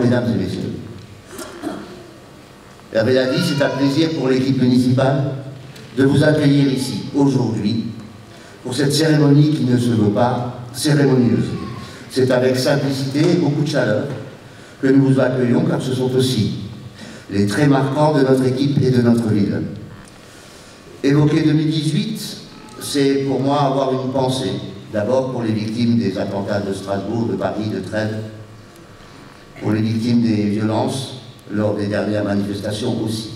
Mesdames et Messieurs. Hervé l'a dit, c'est un plaisir pour l'équipe municipale de vous accueillir ici, aujourd'hui, pour cette cérémonie qui ne se veut pas cérémonieuse. C'est avec simplicité et beaucoup de chaleur que nous vous accueillons, car ce sont aussi les traits marquants de notre équipe et de notre ville. Évoquer 2018, c'est pour moi avoir une pensée. D'abord pour les victimes des attentats de Strasbourg, de Paris, de Trèves, pour les victimes des violences lors des dernières manifestations aussi.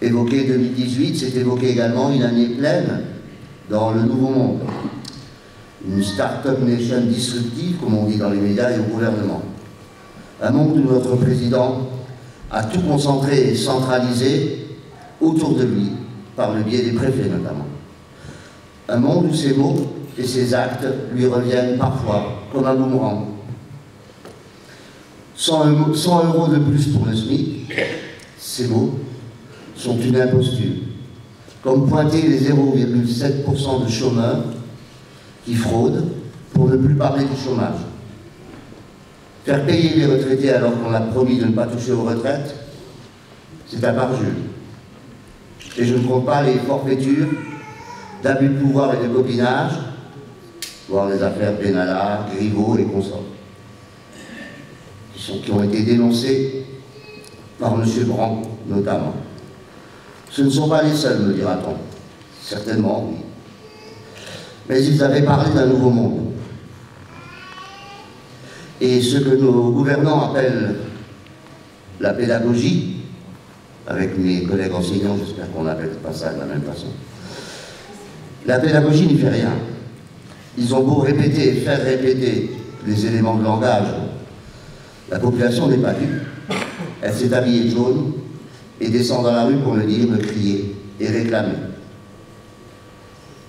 Évoquer 2018, c'est évoquer également une année pleine dans le nouveau monde. Une start-up nation disruptive, comme on dit dans les médias et au gouvernement. Un monde où notre président a tout concentré et centralisé autour de lui, par le biais des préfets notamment. Un monde où ses mots et ses actes lui reviennent parfois comme un boomerang. 100 € de plus pour le SMIC, ces mots sont une imposture. Comme pointer les 0,7% de chômeurs qui fraudent pour ne plus parler du chômage. Faire payer les retraités alors qu'on a promis de ne pas toucher aux retraites, c'est un parjure. Et je ne compte pas les forfaitures d'abus de pouvoir et de copinage, voire les affaires Benalla, Griveaux et consorts, qui ont été dénoncées par M. Brand notamment. Ce ne sont pas les seuls, me dira-t-on. Certainement, oui. Mais ils avaient parlé d'un nouveau monde. Et ce que nos gouvernants appellent la pédagogie, avec mes collègues enseignants, j'espère qu'on n'appelle pas ça de la même façon. La pédagogie n'y fait rien. Ils ont beau répéter et faire répéter les éléments de langage. La population n'est pas dupe. Elle s'est habillée de jaune et descend dans la rue pour le dire, le crier et réclamer.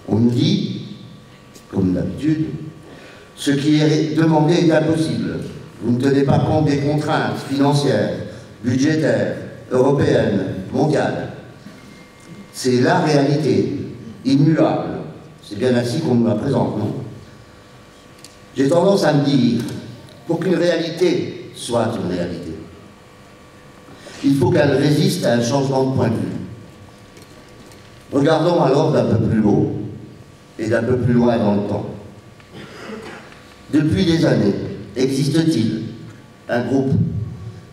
On nous dit, comme d'habitude, ce qui est demandé est impossible. Vous ne tenez pas compte des contraintes financières, budgétaires, européennes, mondiales. C'est la réalité, immuable. C'est bien ainsi qu'on nous la présente, non? J'ai tendance à me dire, pour qu'une réalité soit une réalité, il faut qu'elle résiste à un changement de point de vue. Regardons alors d'un peu plus haut et d'un peu plus loin dans le temps. Depuis des années, existe-t-il un groupe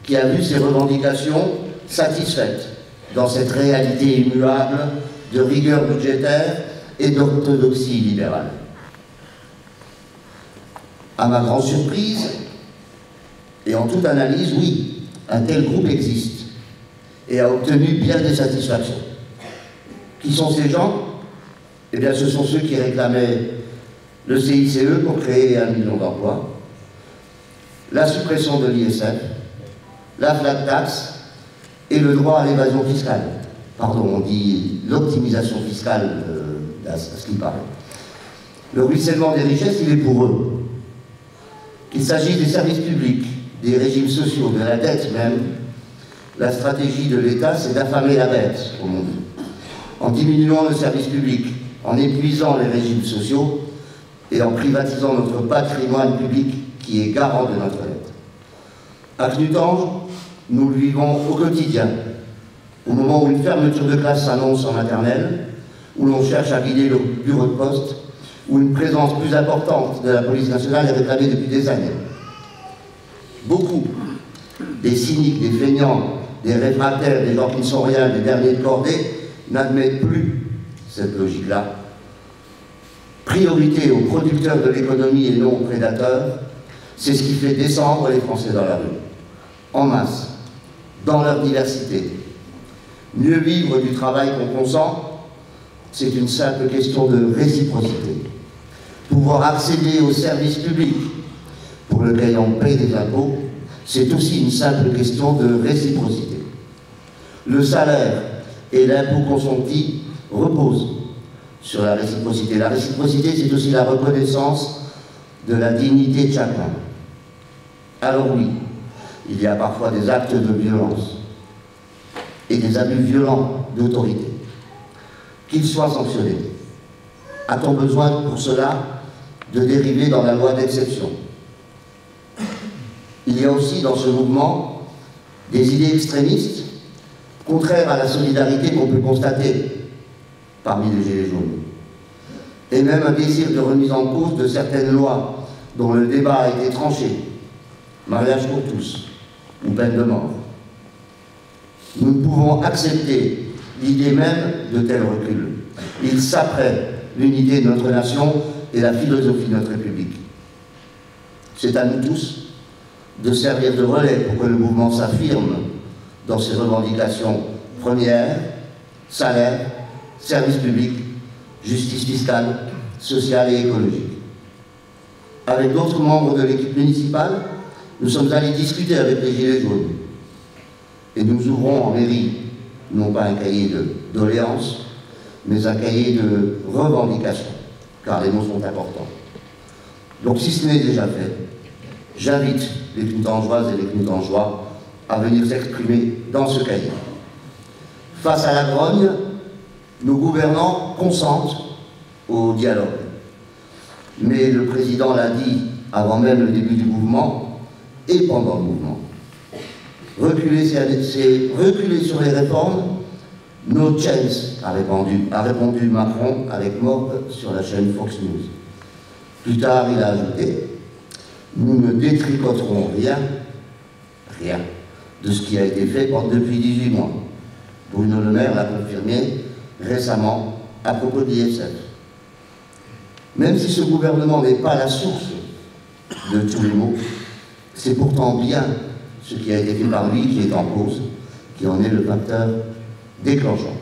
qui a vu ses revendications satisfaites dans cette réalité immuable de rigueur budgétaire et d'orthodoxie libérale? À ma grande surprise, et en toute analyse, oui, un tel groupe existe et a obtenu bien des satisfactions. Qui sont ces gens? Eh bien, ce sont ceux qui réclamaient le CICE pour créer 1 million d'emplois, la suppression de l'ISF, la flat tax et le droit à l'évasion fiscale. Pardon, on dit l'optimisation fiscale, à ce qui paraît. Le ruissellement des richesses, il est pour eux. Qu'il s'agisse des services publics, des régimes sociaux, de la dette même, la stratégie de l'État, c'est d'affamer la bête, comme on dit, en diminuant le service public, en épuisant les régimes sociaux et en privatisant notre patrimoine public qui est garant de notre aide. À Knutange, nous le vivons au quotidien, au moment où une fermeture de classe s'annonce en maternelle, où l'on cherche à vider le bureau de poste, où une présence plus importante de la police nationale est réclamée depuis des années. Beaucoup des cyniques, des feignants, des réfractaires, des gens qui ne sont rien, des derniers de cordée, n'admettent plus cette logique-là. Priorité aux producteurs de l'économie et non aux prédateurs, c'est ce qui fait descendre les Français dans la rue, en masse, dans leur diversité. Mieux vivre du travail qu'on consent, c'est une simple question de réciprocité. Pouvoir accéder aux services publics pour lequel on paye des impôts, c'est aussi une simple question de réciprocité. Le salaire et l'impôt consenti reposent sur la réciprocité. La réciprocité, c'est aussi la reconnaissance de la dignité de chacun. Alors oui, il y a parfois des actes de violence et des abus violents d'autorité. Qu'ils soient sanctionnés. A-t-on besoin pour cela de dériver dans la loi d'exception? a aussi dans ce mouvement des idées extrémistes, contraires à la solidarité qu'on peut constater parmi les Gilets jaunes. Et même un désir de remise en cause de certaines lois dont le débat a été tranché. Mariage pour tous, ou peine de mort. Nous ne pouvons accepter l'idée même de tel recul. Il saperait l'unité de notre nation et la philosophie de notre République. C'est à nous tous de servir de relais pour que le mouvement s'affirme dans ses revendications premières, salaire, service public, justice fiscale, sociale et écologique. Avec d'autres membres de l'équipe municipale, nous sommes allés discuter avec les Gilets jaunes. Et nous ouvrons en mairie, non pas un cahier de doléances, mais un cahier de revendications, car les mots sont importants. Donc si ce n'est déjà fait, j'invite les Knutangeoises et les Knutangeois à venir s'exprimer dans ce cahier. Face à la grogne, nos gouvernants consentent au dialogue. Mais le président l'a dit avant même le début du mouvement et pendant le mouvement. Reculer sur les réformes, no chance, a répondu Macron avec Morgue sur la chaîne Fox News. Plus tard, il a ajouté « Nous ne détricoterons rien de ce qui a été fait depuis 18 mois. » Bruno Le Maire l'a confirmé récemment à propos de l'ISF. Même si ce gouvernement n'est pas la source de tous les maux, c'est pourtant bien ce qui a été fait par lui qui est en cause, qui en est le facteur déclenchant.